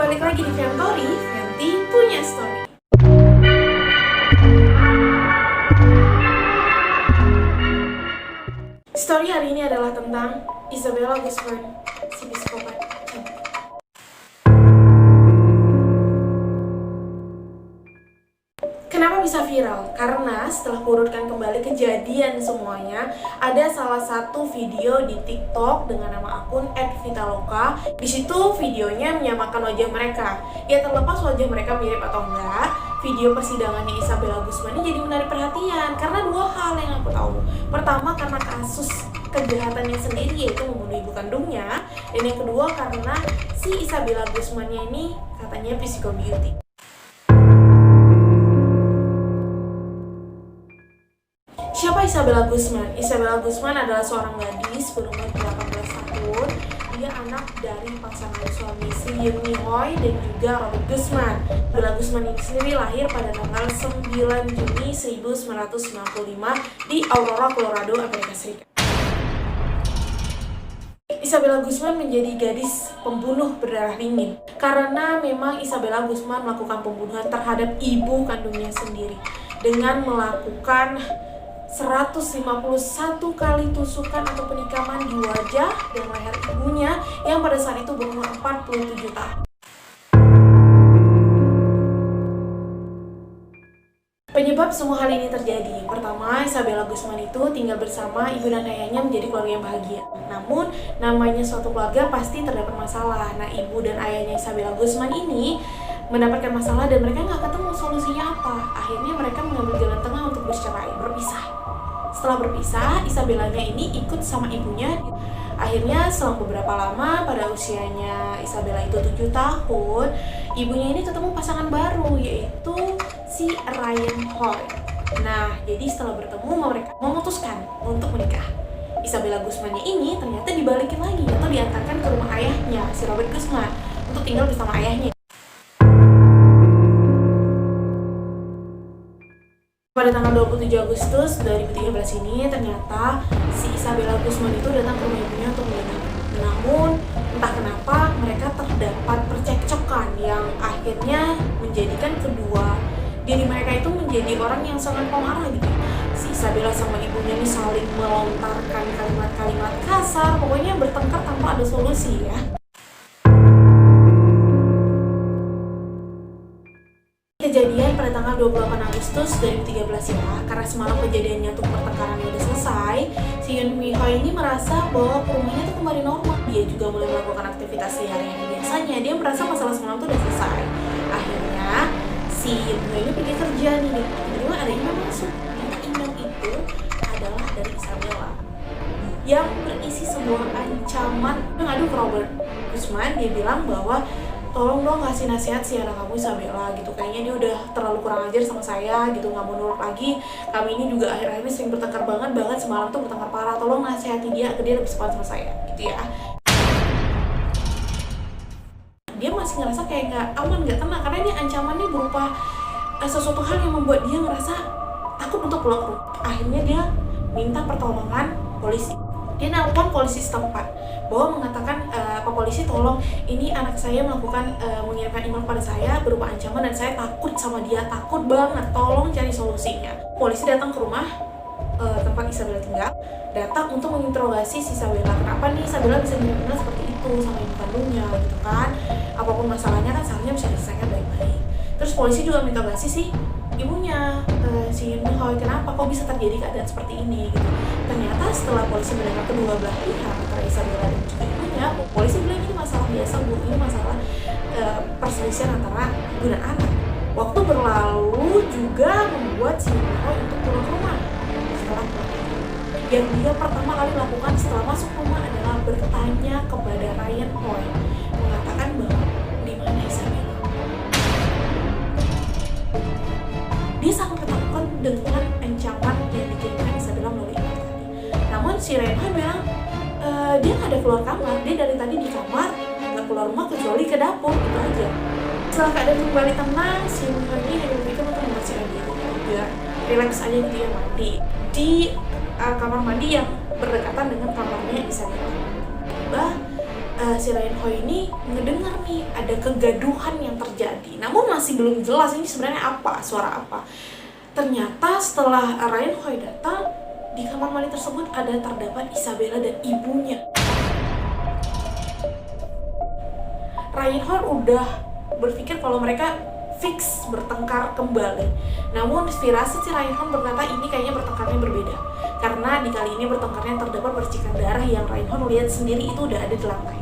balik lagi di Fiantori, Fianti punya story. Story hari ini adalah tentang Isabella Guzman, si psikopat cantik. Kenapa bisa viral? Karena setelah kurutkan kembali kejadian semuanya, ada salah satu video di TikTok dengan nama akun @vitaloka. Di situ videonya menyamakan wajah mereka. Ya terlepas wajah mereka mirip atau enggak, video persidangannya Isabella Guzman ini jadi menarik perhatian karena dua hal yang aku tahu. Pertama, karena kasus kejahatannya sendiri, yaitu membunuh ibu kandungnya, dan yang kedua karena si Isabella Guzmannya ini katanya physical beauty. Siapa Isabella Guzman? Isabella Guzman adalah seorang gadis berumur 18 tahun. Dia anak dari pasangan suami si Yoon Mi Hoy dan juga Robert Guzman. Isabella Guzman ini sendiri lahir pada tanggal 9 Juni 1995 di Aurora, Colorado, Amerika Serikat. Isabella Guzman menjadi gadis pembunuh berdarah dingin karena memang Isabella Guzman melakukan pembunuhan terhadap ibu kandungnya sendiri dengan melakukan 151 kali tusukan atau penikaman di wajah dan leher ibunya yang pada saat itu berumur 47 tahun. Penyebab semua hal ini terjadi, pertama, Isabella Guzman itu tinggal bersama ibu dan ayahnya menjadi keluarga yang bahagia. Namun, namanya suatu keluarga pasti terdapat masalah. Nah, ibu dan ayahnya Isabella Guzman ini mendapatkan masalah dan mereka nggak ketemu solusinya apa. Akhirnya mereka mengambil jalan tengah untuk bercerai, berpisah. Setelah berpisah, Isabellanya ini ikut sama ibunya. Akhirnya selang beberapa lama, pada usianya Isabella itu 7 tahun, ibunya ini ketemu pasangan baru, yaitu si Ryan Hoy. Nah, jadi setelah bertemu, mereka memutuskan untuk menikah. Isabella Guzmannya ini ternyata dibalikin lagi atau diantarkan ke rumah ayahnya, si Robert Guzman, untuk tinggal bersama ayahnya. Pada tanggal 27 Agustus 2013 ini, ternyata si Isabella Guzman itu datang ke rumah ibunya untuk melihat. Namun, entah kenapa mereka terdapat percekcokan yang akhirnya menjadikan kedua diri mereka itu menjadi orang yang sangat pemarah gitu. Si Isabella sama ibunya ini saling melontarkan kalimat-kalimat kasar, pokoknya bertengkar tanpa ada solusi ya. Kejadian pada tanggal 28 Agustus 2013 ya, karena semalam kejadiannya tuh pertengkarannya udah selesai, si Yoon Mi Hoy ini merasa bahwa rumahnya tuh kembali normal. Dia juga mulai melakukan aktivitas sehari-hari biasanya. Dia merasa masalah semalam tuh udah selesai. Akhirnya si Yoon Mi Hoy ini pergi kerja nih. Tiba-tiba ada email masuk. Email itu adalah dari Isabella yang berisi sebuah ancaman mengadu ke Robert Guzman. Dia bilang bahwa tolong dong kasih nasihat si anak kamu Isabella gitu, kayaknya dia udah terlalu kurang ajar sama saya gitu, nggak mau nurut lagi. Kami ini juga akhir-akhir ini sering bertengkar banget semalam tuh bertengkar parah, tolong nasihati dia agar dia lebih sopan sama saya gitu ya. Dia masih ngerasa kayak nggak aman, nggak tenang karena ini ancamannya berupa sesuatu hal yang membuat dia ngerasa takut untuk pulang ke rumah. Akhirnya dia minta pertolongan polisi. Dia nelpon polisi setempat bahwa mengatakan, Pak polisi tolong, ini anak saya melakukan mengirimkan email pada saya berupa ancaman dan saya takut sama dia, takut banget, tolong cari solusinya. Polisi datang ke rumah tempat Isabella tinggal, datang untuk menginterogasi si Isabella. Kenapa nih Isabella bisa dibilang seperti itu sama ibu kandungnya gitu kan? Apapun masalahnya kan seharusnya bisa diselesaikan baik-baik. Terus polisi juga menginterogasi si ibunya, si Yoon Mi Hoy, kenapa kok bisa terjadi keadaan seperti ini gitu. Ternyata setelah polisi mendengar kedua belah pihak antara Isabella dan juga ibunya, polisi bilang ini masalah biasa bu, ini masalah perselisihan antara ibu dan anak. Waktu berlalu juga membuat si Yoon Mi Hoy untuk pulang ke rumah setelah pulang. Yang dia pertama kali lakukan setelah masuk rumah adalah bertanya kepada Ryan Hoy, mengatakan bahwa di mana Isabella. Dia sangat ketakutan dengan ancaman yang dikirimkan Isabella melalui email tadi. Namun si Ryan Hoy bilang dia nggak ada keluar kamar, dia dari tadi di kamar, nggak keluar rumah kecuali ke dapur, itu aja. Setelah keadaan kembali tenang, si Yoon Mi Hoy ini hanya berpikir untuk membersihkan diri, biar relax aja gitu ya, mandi di kamar mandi yang berdekatan dengan kamarnya Isabella. si Ryan Hoy ini ngedengar nih ada kegaduhan yang terjadi. Namun masih belum jelas ini sebenarnya apa, suara apa. Ternyata setelah Ryan Hoy datang, di kamar mandi tersebut terdapat Isabella dan ibunya. Ryan Hoy udah berpikir kalau mereka fix bertengkar kembali. Namun firasat si Ryan Hoy berkata ini kayaknya bertengkarnya berbeda. Karena di kali ini bertengkarnya terdapat percikan darah yang Ryan Hoy lihat sendiri itu udah ada di lantai.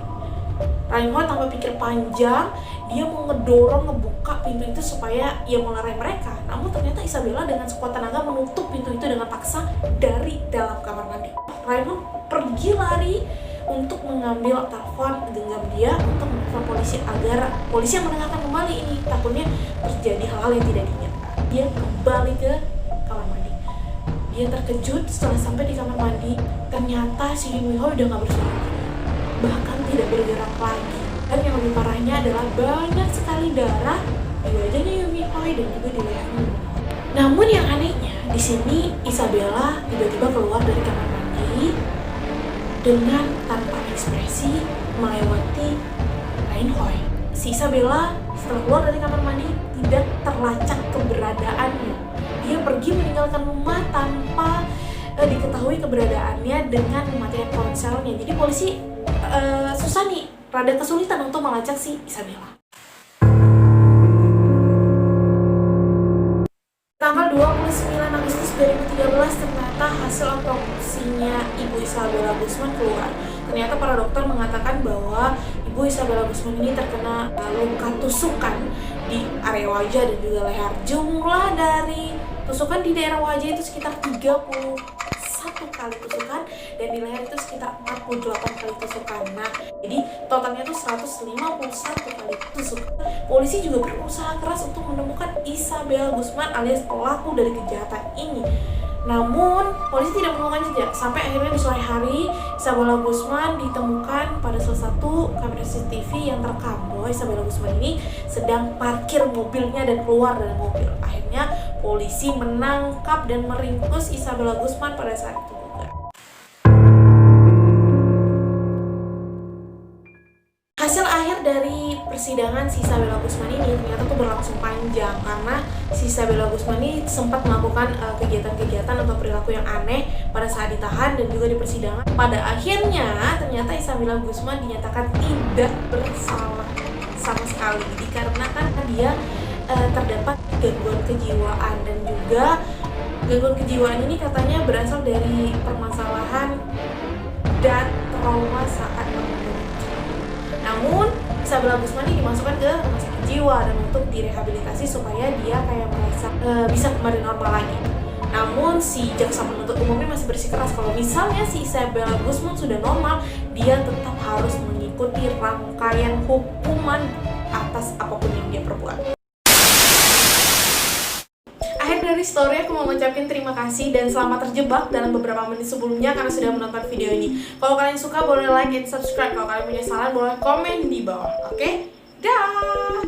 Ryan Hoy tanpa pikir panjang, dia mau ngebuka pintu itu supaya ia melerai mereka. Namun ternyata Isabella dengan sekuat tenaga menutup pintu itu dengan paksa dari dalam kamar mandi. Ryan Hoy pergi lari untuk mengambil telepon genggam dia untuk menelpon polisi agar polisi yang mendengarkan kembali ini. Takutnya terjadi hal-hal yang tidak diinginkan. Dia kembali ke kamar mandi. Dia terkejut setelah sampai di kamar mandi. Ternyata si Yumi Hoy udah gak bersuara, bahkan tidak bergerak lagi. Dan yang lebih parahnya adalah banyak sekali darah di wajahnya Yumi Hoy dan juga di lehernya. Namun yang anehnya di sini Isabella tiba-tiba keluar dari kamar mandi dengan tanpa ekspresi melewati Ryan Hoy. Si Isabella setelah keluar dari kamar mandi tidak terlacak keberadaannya. Dia pergi meninggalkan rumah tanpa diketahui keberadaannya dengan mematikan ponselnya. Jadi polisi susah nih, rada kesulitan untuk melacak si Isabella. Tanggal 29 Agustus 2013 ternyata hasil otopsinya Ibu Isabella Guzman keluar. Ternyata para dokter mengatakan bahwa Ibu Isabella Guzman ini terkena luka tusukan di area wajah dan juga leher. Jumlah dari tusukan di daerah wajah itu sekitar 31 kali tusukan dan di leher itu sekitar 48 kali tusukan. Nah, jadi totalnya itu 151 kali tusukan. Polisi juga berusaha keras untuk menemukan Isabella Guzman alias pelaku dari kejahatan ini. Namun, polisi tidak menemukan jejak sampai akhirnya di sore hari Isabella Guzman ditemukan pada salah satu kamera CCTV yang terekam bahwa Isabella Guzman ini sedang parkir mobilnya dan keluar dari mobil. Akhirnya polisi menangkap dan meringkus Isabella Guzman pada saat itu juga. Hasil akhir dari persidangan si Isabella Guzman ini ternyata tuh berlangsung panjang karena si Isabella Guzman ini sempat melakukan kegiatan-kegiatan atau perilaku yang aneh pada saat ditahan dan juga di persidangan. Pada akhirnya ternyata Isabella Guzman dinyatakan tidak bersalah sama sekali dikarenakan dia terdapat gangguan kejiwaan dan juga gangguan kejiwaan ini katanya berasal dari permasalahan dan trauma saat mengandung. Namun Isabella Guzman ini dimasukkan ke rumah sakit jiwa dan untuk direhabilitasi supaya dia kayak merasa bisa kembali normal lagi. Namun si jaksa penuntut umum ini masih bersikeras kalau misalnya si Isabella Guzman sudah normal, dia tetap harus mengikuti rangkaian hukuman atas apapun yang dia perbuat. Akhir dari story aku mau ngucapin terima kasih dan selamat terjebak dalam beberapa menit sebelumnya karena sudah menonton video ini. Kalau kalian suka boleh like dan subscribe. Kalau kalian punya saran boleh komen di bawah. Oke? Dah.